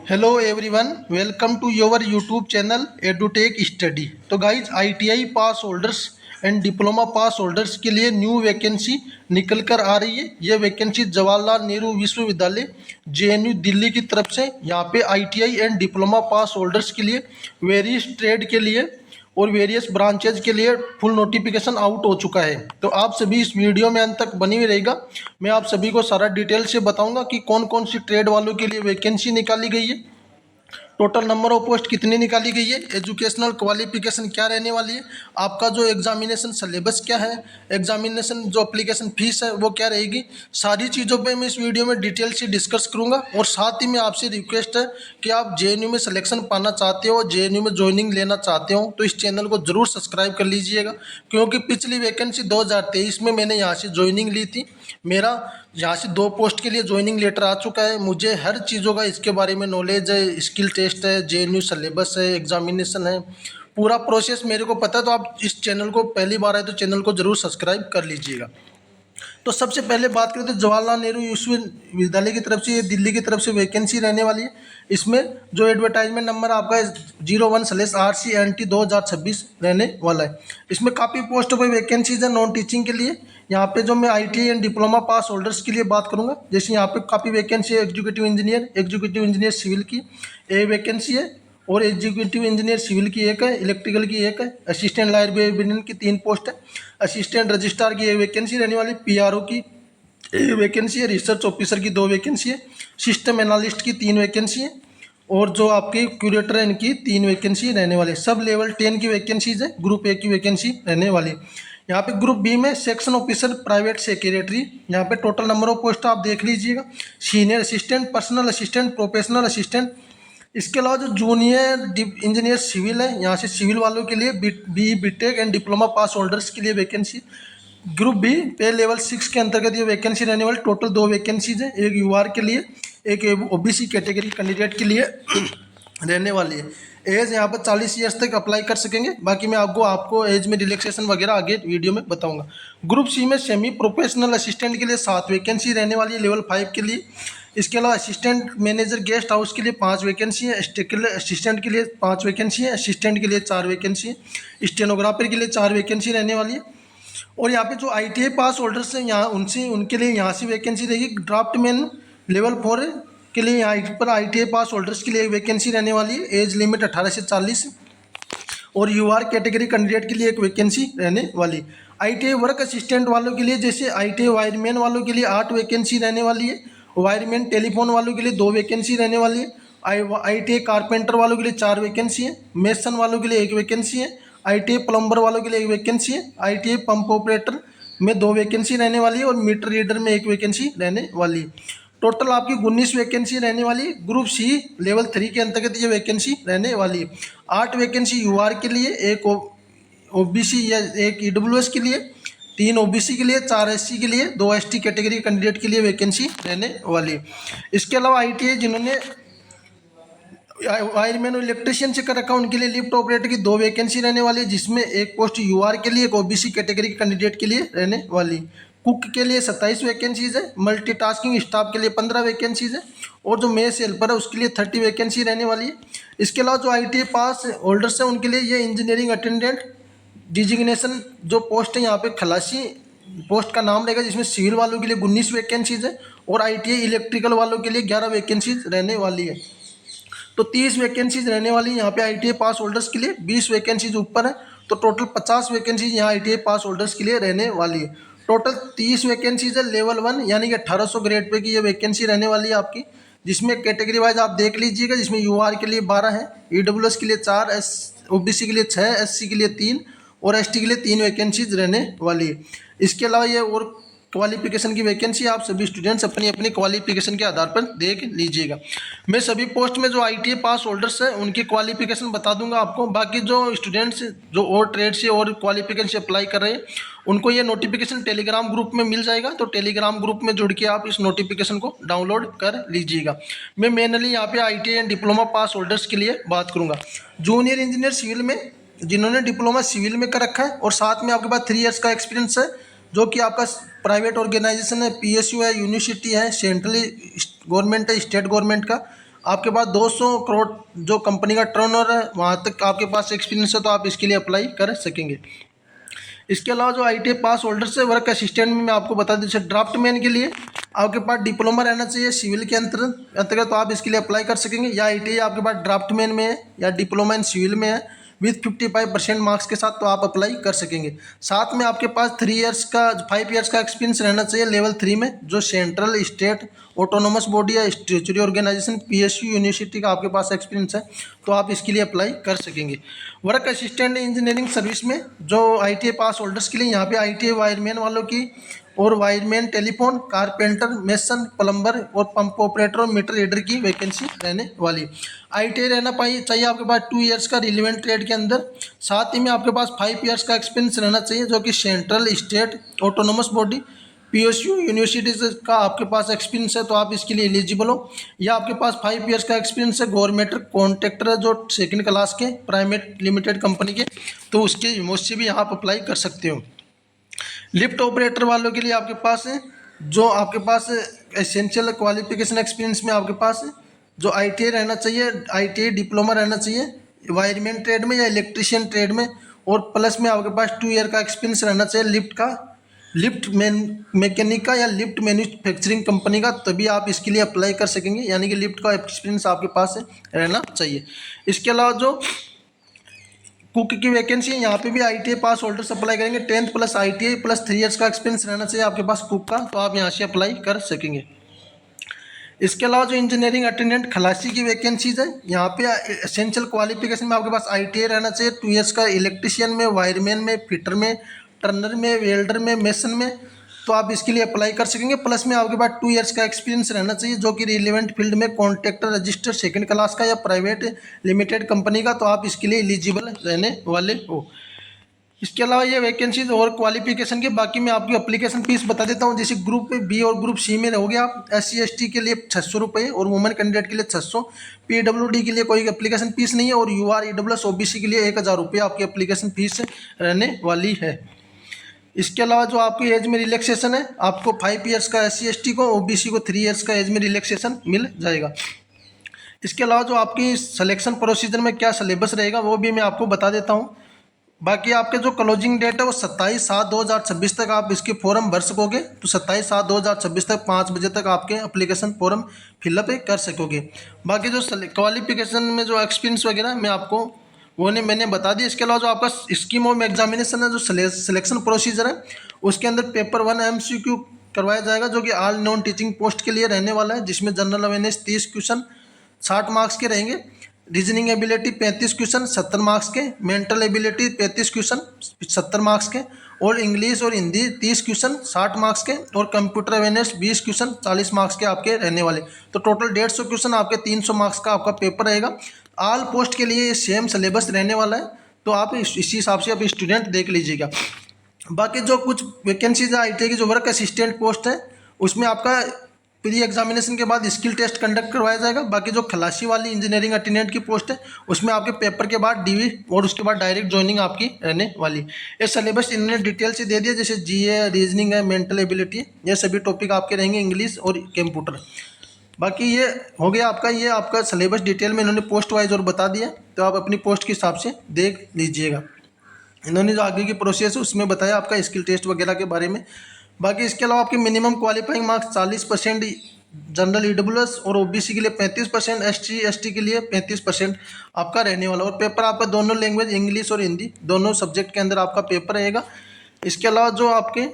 Hello everyone, welcome to your YouTube channel Edutech Study. तो guys ITI pass holders and diploma pass holders के लिए new vacancy निकल कर आ रही है। ये वैकेंसी जवाहरलाल नेहरू विश्वविद्यालय जेएनयू दिल्ली की तरफ से यहाँ पे ITI and diploma pass holders के लिए वेरियस ट्रेड के लिए और वेरियस ब्रांचेज के लिए फुल नोटिफिकेशन आउट हो चुका है। तो आप सभी इस वीडियो में अंत तक बनी हुई रहेगा। मैं आप सभी को सारा डिटेल से बताऊंगा कि कौन कौन सी ट्रेड वालों के लिए वैकेंसी निकाली गई है, टोटल नंबर ऑफ पोस्ट कितनी निकाली गई है, एजुकेशनल क्वालिफिकेशन क्या रहने वाली है, आपका जो एग्जामिनेशन सिलेबस क्या है, एग्जामिनेशन जो एप्लीकेशन फीस है वो क्या रहेगी। सारी चीज़ों पे मैं इस वीडियो में डिटेल से डिस्कस करूंगा। और साथ ही में आपसे रिक्वेस्ट है कि आप जेएनयू में सिलेक्शन पाना चाहते हो, जेएनयू में ज्वाइनिंग लेना चाहते हो तो इस चैनल को जरूर सब्सक्राइब कर लीजिएगा, क्योंकि पिछली वैकेंसी 2023 में मैंने यहाँ से ज्वाइनिंग ली थी। मेरा यहाँ से 2 पोस्ट के लिए ज्वाइनिंग लेटर आ चुका है। मुझे हर चीज़ों का इसके बारे में नॉलेज है, स्किल टेस्ट है, जेएनयू सिलेबस है, एग्जामिनेशन है, पूरा प्रोसेस मेरे को पता है। तो आप इस चैनल को पहली बार आए तो चैनल को जरूर सब्सक्राइब कर लीजिएगा। तो सबसे पहले बात करें तो जवाहरलाल नेहरू विश्वविद्यालय की तरफ से, ये दिल्ली की तरफ से वैकेंसी रहने वाली है। इसमें जो एडवर्टाइजमेंट नंबर आपका 01/RCNT 2026 रहने वाला है। इसमें काफ़ी पोस्ट पर वैकेंसीज है नॉन टीचिंग के लिए। यहाँ पे जो मैं ITI and diploma pass holders के लिए बात करूँगा, जैसे यहाँ पे काफ़ी वैकेंसी है। एग्जीक्यूटिव इंजीनियर सिविल की वैकेंसी है, और एग्जीक्यूटिव इंजीनियर सिविल की एक है, इलेक्ट्रिकल की एक है, असिस्टेंट लाइब्रेरियन की 3 पोस्ट है, असिस्टेंट रजिस्ट्रार की एक वैकेंसी रहने वाली, पीआरओ की एक वैकेंसी है, रिसर्च ऑफिसर की 2 वैकेंसी है, सिस्टम एनालिस्ट की 3 वैकेंसी है, और जो आपके क्यूरेटर है इनकी 3 वैकेंसी रहने वाले। सब लेवल 10 की वैकेंसीज है, ग्रुप ए की वैकेंसी रहने वाली। यहाँ पे ग्रुप बी में सेक्शन ऑफिसर प्राइवेट सेक्रेटरी, यहाँ पे टोटल नंबर ऑफ पोस्ट आप देख लीजिएगा। Senior assistant, personal assistant, professional assistant. इसके अलावा जो जूनियर इंजीनियर सिविल है, यहाँ से सिविल वालों के लिए BTech and diploma pass holders के लिए vacancy. Group B pay level 6 के अंतर्गत ये वैकेंसी रहने वाली। टोटल 2 वैकेंसीज है, एक यूआर के लिए, एक ओबीसी कैटेगरी कैंडिडेट के लिए रहने वाली है। एज यहाँ पर 40 ईयर्स तक अप्लाई कर सकेंगे। बाकी मैं आपको एज में रिलैक्सेशन वगैरह आगे वीडियो में बताऊंगा। ग्रुप सी में सेमी प्रोफेशनल असिस्टेंट के लिए 7 वैकेंसी रहने वाली है लेवल 5 के लिए। इसके अलावा असिस्टेंट मैनेजर गेस्ट हाउस के लिए 5 वैकेंसी है, असिस्टेंट के लिए 5 वैकेंसी है, असिस्टेंट के लिए 4 वैकेंसी है, स्टेनोग्राफर के लिए 4 वैकेंसी रहने वाली है। और यहाँ पे जो आईटीआई पास होल्डर्स हैं यहाँ उनके लिए यहाँ से वैकेंसी रहेगी। ड्राफ्टमैन लेवल 4 के लिए यहाँ पर आईटीआई पास होल्डर्स के लिए एक वैकेंसी रहने वाली है, एज लिमिट 18 से 40। और यूआर कैटेगरी कैंडिडेट के लिए एक वैकेंसी रहने वाली। आईटीआई वर्क असिस्टेंट वालों के लिए, जैसे आईटीआई वायरमैन वालों के लिए 8 वैकेंसी रहने वाली है, वायरमैन टेलीफोन वालों के लिए 2 वैकेंसी रहने वाली है, आईटीआई कारपेंटर वालों के लिए 4 वैकेंसी है, मेसन वालों के लिए 1 वैकेंसी है, आईटीआई प्लम्बर वालों के लिए 1 वैकेंसी है, आईटीआई पंप ऑपरेटर में 2 वैकेंसी रहने वाली है, और मीटर रीडर में 1 वैकेंसी रहने वाली है। टोटल आपकी 19 वैकेंसी रहने वाली। ग्रुप सी लेवल 3 के अंतर्गत ये वैकेंसी रहने वाली है। 8 वैकेंसी यूआर के लिए, एक ओबीसी या एक ईडब्ल्यूएस के लिए, 3 ओबीसी के लिए, 4 एससी के लिए, 2 एसटी कैटेगरी कैंडिडेट के लिए वैकेंसी रहने वाली है। इसके अलावा आईटीआई जिन्होंने वायरमैन और इलेक्ट्रिशियन से कर रखा उनके लिए लिफ्ट ऑपरेटर की 2 वैकेंसी रहने वाली है, जिसमें एक पोस्ट यूआर के लिए, एक ओबीसी कैटेगरी के कैंडिडेट के लिए रहने वाली। कुक के लिए 27 वैकेंसीज है, मल्टीटास्किंग स्टाफ के लिए 15 वैकेंसीज है, और जो मेस हेल्पर है उसके लिए 30 वैकेंसी रहने वाली है। इसके अलावा जो आईटीआई पास होल्डर्स हैं उनके लिए ये इंजीनियरिंग अटेंडेंट डिजिग्नेशन जो पोस्ट है यहाँ पे खलासी पोस्ट का नाम रहेगा, जिसमें सिविल वालों के लिए 19 वैकेंसीज है, और आईटीआई इलेक्ट्रिकल वालों के लिए 11 वैकेंसीज रहने वाली है। तो 30 वैकेंसीज रहने वाली है यहाँ पे आईटीआई पास होल्डर्स के लिए। 20 वैकेंसीज ऊपर है, तो टोटल 50 वैकेंसीज यहाँ आईटीआई पास होल्डर्स के लिए रहने वाली है। टोटल 30 वैकेंसीज है लेवल 1 यानी कि 1800 ग्रेड पे की ये वैकेंसी रहने वाली है आपकी, जिसमें कैटेगरी वाइज आप देख लीजिएगा। जिसमें यूआर के लिए 12 है, ईडब्ल्यूएस के लिए 4, ओबीसी के लिए 6, एससी के लिए 3, और एसटी के लिए 3 वैकेंसीज रहने वाली है। इसके अलावा ये और क्वालिफिकेशन की वैकेंसी आप सभी स्टूडेंट्स अपनी अपनी क्वालिफिकेशन के आधार पर देख लीजिएगा। मैं सभी पोस्ट में जो आईटीआई पास होल्डर्स हैं उनकी क्वालिफिकेशन बता दूंगा आपको। बाकी जो स्टूडेंट्स जो और ट्रेड से और क्वालिफिकेशन से अप्लाई कर रहे हैं उनको ये नोटिफिकेशन टेलीग्राम ग्रुप में मिल जाएगा। तो टेलीग्राम ग्रुप में जुड़ के आप इस नोटिफिकेशन को डाउनलोड कर लीजिएगा। मैं मेनली यहाँ पे ITI and diploma pass holders के लिए बात करूँगा। जूनियर इंजीनियर सिविल में जिन्होंने डिप्लोमा सिविल में कर रखा है और साथ में आपके पास 3 ईयर्स का एक्सपीरियंस है, जो कि आपका प्राइवेट ऑर्गेनाइजेशन है, पीएसयू है, यूनिवर्सिटी है, सेंट्रली गवर्नमेंट है, स्टेट गवर्नमेंट का, आपके पास 200 करोड़ जो कंपनी का टर्नओवर है वहाँ तक आपके पास एक्सपीरियंस है तो आप इसके लिए अप्लाई कर सकेंगे। इसके अलावा जो ITI पास होल्डर्स है वर्क असिस्टेंट में मैं आपको बता दूं, जैसे ड्राफ्टमैन के लिए आपके पास डिप्लोमा रहना चाहिए सिविल के अंतर्गत, तो आप इसके लिए अप्लाई कर सकेंगे। या ITI आपके पास ड्राफ्टमैन में है या डिप्लोमा इन सिविल में है विथ 55% मार्क्स के साथ, तो आप अप्लाई कर सकेंगे। साथ में आपके पास 5 ईयर्स का एक्सपीरियंस रहना चाहिए लेवल 3 में, जो सेंट्रल स्टेट ऑटोनोमस बॉडी या स्टैट्यूटरी ऑर्गेनाइजेशन PSU यूनिवर्सिटी का आपके पास एक्सपीरियंस है तो आप इसके लिए अप्लाई कर सकेंगे। वर्क असिस्टेंट इंजीनियरिंग सर्विस में जो ITI पास होल्डर्स के लिए यहाँ पे ITI वायरमैन वालों की और wireman, telephone, carpenter, mason, plumber और पंप ऑपरेटर और मीटर रीडर की वैकेंसी रहने वाली। ITI रहना चाहिए आपके पास 2 ईयर्स का रिलेवेंट ट्रेड के अंदर। साथ ही में आपके पास 5 ईयर्स का एक्सपीरियंस रहना चाहिए जो कि central state autonomous body PSU university का आपके पास एक्सपीरियंस है तो आप इसके लिए एलिजिबल हो। या आपके पास 5 ईयर्स का एक्सपीरियंस है गवर्नमेंट कॉन्ट्रैक्टर है जो 2nd क्लास के प्राइवेट लिमिटेड कंपनी के, तो उससे भी आप अप्लाई कर सकते हो। लिफ्ट ऑपरेटर वालों के लिए आपके पास है जो आपके पास एसेंशियल क्वालिफिकेशन एक्सपीरियंस में आपके पास है जो ITI रहना चाहिए, ITI डिप्लोमा रहना चाहिए वायरमैन ट्रेड में या इलेक्ट्रीशियन ट्रेड में, और प्लस में आपके पास 2 ईयर का एक्सपीरियंस रहना चाहिए लिफ्ट मैकेनिक का या लिफ्ट मैन्युफैक्चरिंग कंपनी का, तभी आप इसके लिए अप्लाई कर सकेंगे। यानी कि लिफ्ट का एक्सपीरियंस आपके पास रहना चाहिए। इसके अलावा जो कुक की वैकेंसी है यहाँ पे भी ITI पास होल्डर्स अप्लाई करेंगे। 10th plus ITI plus 3 years का एक्सपीरियंस रहना चाहिए आपके पास कुक का, तो आप यहाँ से अप्लाई कर सकेंगे। इसके अलावा जो इंजीनियरिंग अटेंडेंट खलासी की वैकेंसीज है यहाँ पे एसेंशियल क्वालिफिकेशन में आपके पास ITI रहना चाहिए 2 ईयर्स का इलेक्ट्रिशियन में, वायरमैन में, फिटर में, टर्नर में, वेल्डर में, मेसन में, तो आप इसके लिए अप्लाई कर सकेंगे। प्लस में आपके पास 2 ईयर्स का एक्सपीरियंस रहना चाहिए जो कि रिलेवेंट फील्ड में कॉन्ट्रैक्टर रजिस्टर्ड 2nd क्लास का या प्राइवेट लिमिटेड कंपनी का, तो आप इसके लिए एलिजिबल रहने वाले हो। इसके अलावा ये वैकेंसीज और क्वालिफिकेशन के बाकी मैं आपकी एप्लीकेशन फीस बता देता हूँ। जैसे ग्रुप B और ग्रुप C में रहोगे आप, SC ST के लिए 600 रुपये और वुमेन कैंडिडेट के लिए 600, PWD के लिए कोई एप्लीकेशन फीस नहीं है, और UR EWS OBC के लिए 1000 रुपये आपकी एप्लीकेशन फीस रहने वाली है। इसके अलावा जो आपकी एज में रिलैक्सेशन है आपको 5 ईयर्स का SC ST को, OBC को 3 ईयर्स का एज में रिलैक्सेशन मिल जाएगा। इसके अलावा जो आपकी सिलेक्शन प्रोसीजर में क्या सिलेबस रहेगा वो भी मैं आपको बता देता हूँ। बाकी आपके जो क्लोजिंग डेट है वो 27/7/2026 तक आप इसके फॉर्म भर सकोगे, तो 27/7/2026 तक 5 बजे तक आपके एप्लीकेशन फॉर्म फिलअप कर सकोगे। बाकी जो क्वालिफिकेशन में जो एक्सपीरियंस वगैरह मैं आपको मैंने बता दिया। इसके अलावा जो आपका स्कीम ऑफ एग्जामिनेशन है जो सिलेक्शन प्रोसीजर है उसके अंदर पेपर 1 MCQ करवाया जाएगा जो कि ऑल नॉन टीचिंग पोस्ट के लिए रहने वाला है, जिसमें जनरल अवेयरनेस 30 क्वेश्चन 60 मार्क्स के रहेंगे, रीजनिंग एबिलिटी 35 क्वेश्चन 70 मार्क्स के, मेंटल एबिलिटी 35 क्वेश्चन 70 मार्क्स के, और इंग्लिश और हिंदी 30 क्वेश्चन 60 मार्क्स के, और कंप्यूटर अवेयरनेस 20 क्वेश्चन 40 मार्क्स के आपके रहने वाले। तो टोटल 150 क्वेश्चन आपके 300 मार्क्स का आपका पेपर रहेगा। ऑल पोस्ट के लिए सेम सिलेबस रहने वाला है, तो आप इसी हिसाब से आप स्टूडेंट देख लीजिएगा। बाकी जो कुछ वैकेंसीज है ITI की जो वर्क असिस्टेंट पोस्ट है उसमें आपका प्री एग्जामिनेशन के बाद स्किल टेस्ट कंडक्ट करवाया जाएगा। बाकी जो खलासी वाली इंजीनियरिंग अटेंडेंट की पोस्ट है उसमें आपके पेपर के बाद DV और उसके बाद डायरेक्ट ज्वाइनिंग आपकी रहने वाली। ये सिलेबस इन्होंने डिटेल से दे दिया, जैसे GA, रीजनिंग है, मेंटल एबिलिटी, ये सभी टॉपिक आपके रहेंगे, इंग्लिश और कंप्यूटर। बाकी ये हो गया आपका, ये आपका सिलेबस डिटेल में इन्होंने पोस्ट वाइज और बता दिया, तो आप अपनी पोस्ट के हिसाब से देख लीजिएगा। इन्होंने जो आगे की प्रोसेस है उसमें बताया आपका स्किल टेस्ट वगैरह के बारे में। बाकी इसके अलावा आपके minimum qualifying marks 40% general EWS और OBC के लिए 35%, SC ST के लिए 35% आपका रहने वाला, और पेपर आपका दोनों लैंग्वेज इंग्लिश और हिंदी दोनों सब्जेक्ट के अंदर आपका पेपर रहेगा। इसके अलावा जो आपके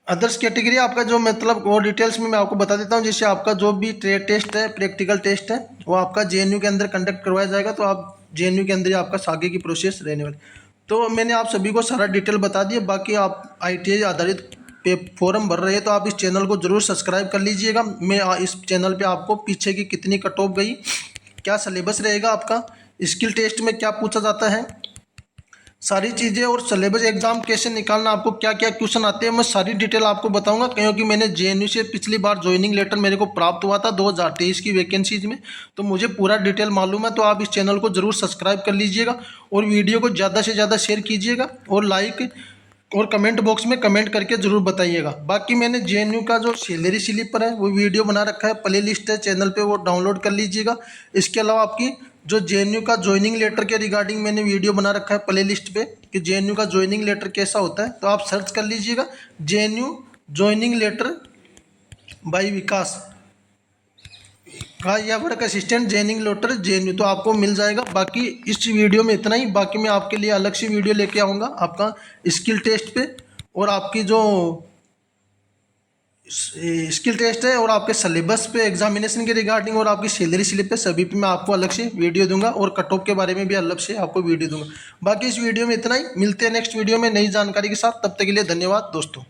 अदर्स कैटेगरी आपका जो मतलब वो डिटेल्स में मैं आपको बता देता हूँ। जैसे आपका जो भी ट्रेड टेस्ट है, प्रैक्टिकल टेस्ट है, वो आपका JNU के अंदर कंडक्ट करवाया जाएगा, तो आप JNU के अंदर ही आपका आगे की प्रोसेस रहने वाली। तो मैंने आप सभी को सारा डिटेल बता दिया। बाकी आप ITI आधारित फॉर्म भर रहे हैं तो आप इस चैनल को जरूर सब्सक्राइब कर लीजिएगा। मैं इस चैनल पे आपको पीछे की कितनी कट ऑफ गई, क्या सिलेबस रहेगा आपका, स्किल टेस्ट में क्या पूछा जाता है, सारी चीज़ें, और सिलेबस एग्जाम कैसे निकालना, आपको क्या क्या क्वेश्चन आते हैं, मैं सारी डिटेल आपको बताऊंगा। क्योंकि मैंने JNU से पिछली बार ज्वाइनिंग लेटर मेरे को प्राप्त हुआ था 2023 की वैकेंसीज में, तो मुझे पूरा डिटेल मालूम है। तो आप इस चैनल को जरूर सब्सक्राइब कर लीजिएगा और वीडियो को ज़्यादा से ज़्यादा शेयर कीजिएगा और लाइक और कमेंट बॉक्स में कमेंट करके ज़रूर बताइएगा। बाकी मैंने जेएनयू का जो सैलरी स्लिपर है वो वीडियो बना रखा है, प्ले लिस्ट है चैनल पे, वो डाउनलोड कर लीजिएगा। इसके अलावा आपकी जो जेएनयू का ज्वाइनिंग लेटर के रिगार्डिंग मैंने वीडियो बना रखा है प्ले लिस्ट पे कि जेएनयू का ज्वाइनिंग लेटर कैसा होता है, तो आप सर्च कर लीजिएगा जेएनयू ज्वाइनिंग लेटर बाई विकास का या वर्क असिस्टेंट जेनिंग लोटर जेएनयू, तो आपको मिल जाएगा। बाकी इस वीडियो में इतना ही। बाकी मैं आपके लिए अलग से वीडियो लेके आऊँगा आपका स्किल टेस्ट पे, और आपकी जो स्किल टेस्ट है और आपके सिलेबस पे एग्जामिनेशन के रिगार्डिंग और आपकी सैलरी स्लिप पे, सभी पे मैं आपको अलग से वीडियो दूंगा और कट ऑफ के बारे में भी अलग से आपको वीडियो दूंगा। बाकी इस वीडियो में इतना ही। मिलते हैं नेक्स्ट वीडियो में नई जानकारी के साथ। तब तक के लिए धन्यवाद दोस्तों।